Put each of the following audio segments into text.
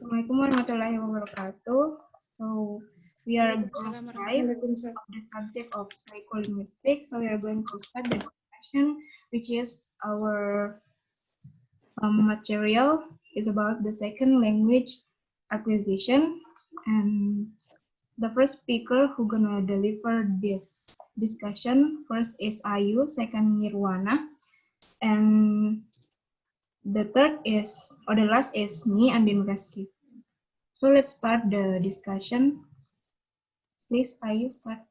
Assalamualaikum warahmatullahi wabarakatuh. So we are group 5 of the subject of psycholinguistics. So we are going to start the discussion, which is our material is about the second language acquisition. And the first speaker who gonna deliver this discussion first is Ayu, second Nirwana, and the third is, or the last is me, Andi Nur Reski. So let's start the discussion. Please, Ayu, start.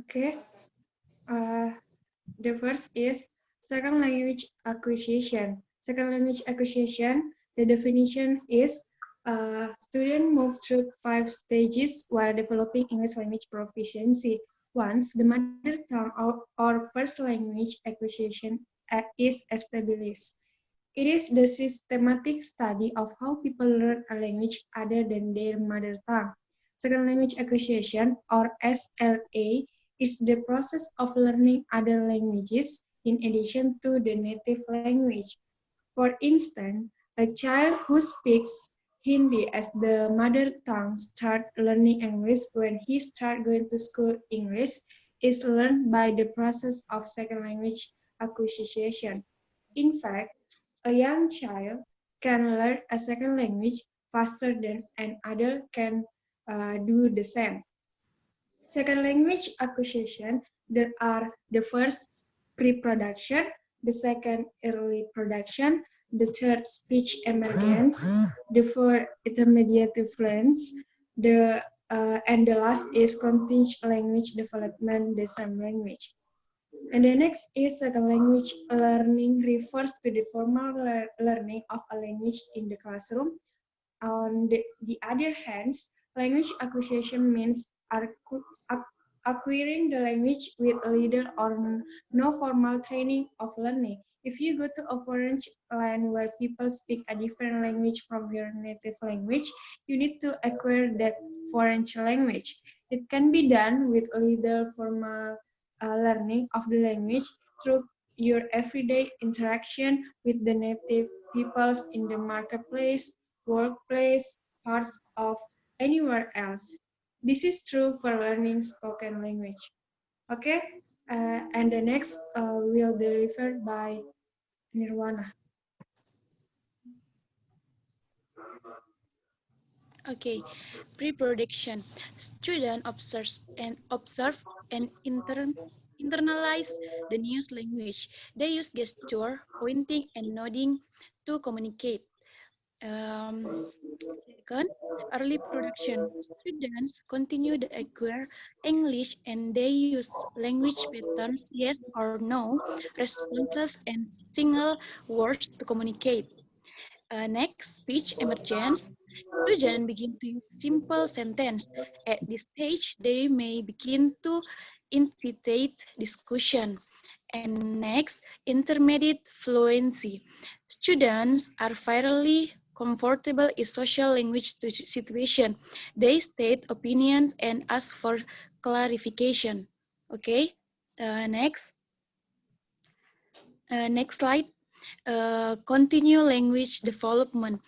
Okay. The first is second language acquisition. Second language acquisition, the definition is students move through 5 stages while developing English language proficiency. Once the mother tongue or first language acquisition is established. It is the systematic study of how people learn a language other than their mother tongue. Second language acquisition, or SLA, is the process of learning other languages in addition to the native language. For instance, a child who speaks Hindi as the mother tongue starts learning English when he starts going to school. English is learned by the process of second language acquisition. In fact, a young child can learn a second language faster than an adult can do the same. Second language acquisition, there are the first pre-production, the second early production, the third speech emergence, the fourth intermediate fluence, and the last is continuous language development, the same language. And the next is second language learning refers to the formal learning of a language in the classroom. On the other hand, language acquisition means acquiring the language with little or no formal training of learning. If you go to a foreign land where people speak a different language from your native language, you need to acquire that foreign language. It can be done with little formal learning of the language through your everyday interaction with the native peoples in the marketplace, workplace, parts of anywhere else. This is true for learning spoken language. Okay, and the next will be delivered by Nirwana. Okay, pre-production. Student observe and internalize the new language. They use gesture, pointing, and nodding to communicate. Second, early production. Students continue to acquire English and they use language patterns, yes or no, responses, and single words to communicate. Next, speech emergence. Students begin to use simple sentence. At this stage, they may begin to incitate discussion. And next, intermediate fluency. Students are fairly comfortable in social language situation. They state opinions and ask for clarification. Okay, next. Next slide. Continue language development.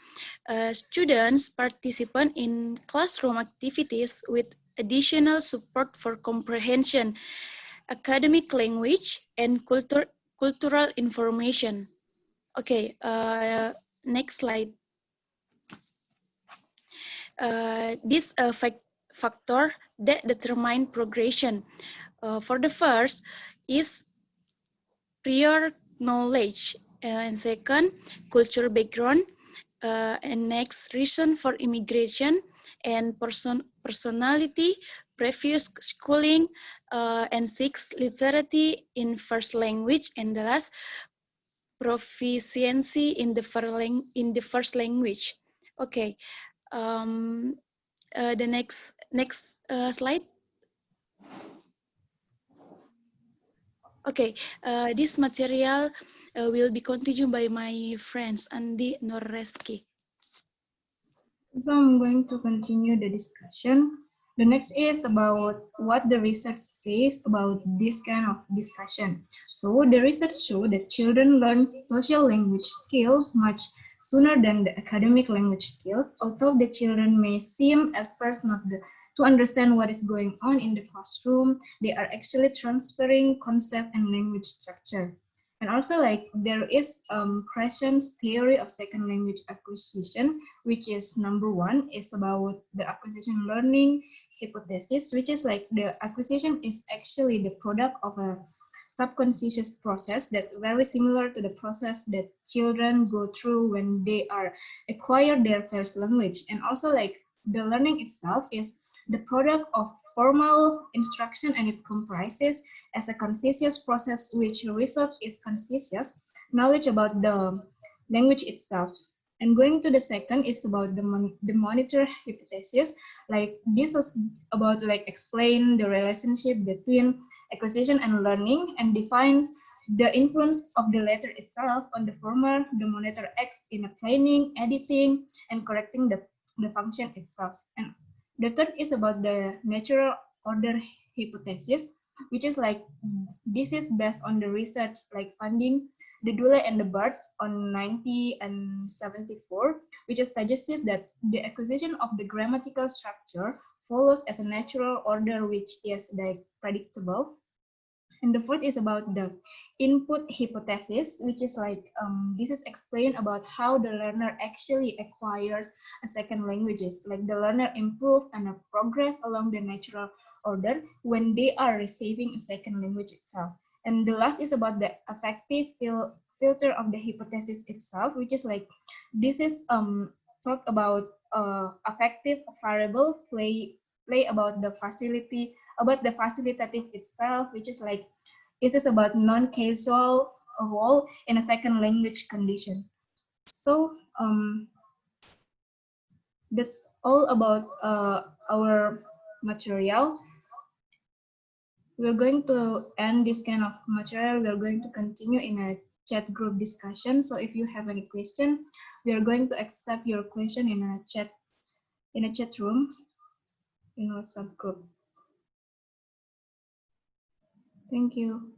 Students participate in classroom activities with additional support for comprehension, academic language, and cultural information. Okay, next slide. This factor that determine progression. For the first is prior knowledge, and second, culture background, and next, reason for immigration, and personality, previous schooling, and six, literacy in first language, and the last, proficiency in the first language. Okay, the next slide. Okay, this material will be continued by my friends Andi Nur Reski. So I'm going to continue the discussion. The next is about what the research says about this kind of discussion. So the research show that children learn social language skill much sooner than the academic language skills, although the children may seem at first not to understand what is going on in the classroom, they are actually transferring concept and language structure. And also, like, there is Crescent's theory of second language acquisition, which is number one, is about the acquisition learning hypothesis, which is like the acquisition is actually the product of a subconscious process that very similar to the process that children go through when they are acquire their first language. And also, like, the learning itself is the product of formal instruction, and it comprises as a conscious process which result is conscious knowledge about the language itself. And going to the second is about the monitor hypothesis. Like, this was about like explain the relationship between acquisition and learning, and defines the influence of the latter itself on the former. The monitor acts in a planning, editing, and correcting the function itself. And the third is about the natural order hypothesis, which is like, this is based on the research like finding the Dule and the Bird on 90 and 74, which is suggests that the acquisition of the grammatical structure follows as a natural order which is like predictable. And the fourth is about the input hypothesis, which is like, this is explained about how the learner actually acquires a second languages. Like, the learner improve and progress along the natural order when they are receiving a second language itself. And the last is about the affective filter of the hypothesis itself, which is like, this is talk about affective variable play about the facilitative itself, which is like, this is about non-causal role in a second language condition. So that's all about our material. We're going to end this kind of material. We're going to continue in a chat group discussion. So if you have any question, we are going to accept your question in a chat room in WhatsApp group. Thank you.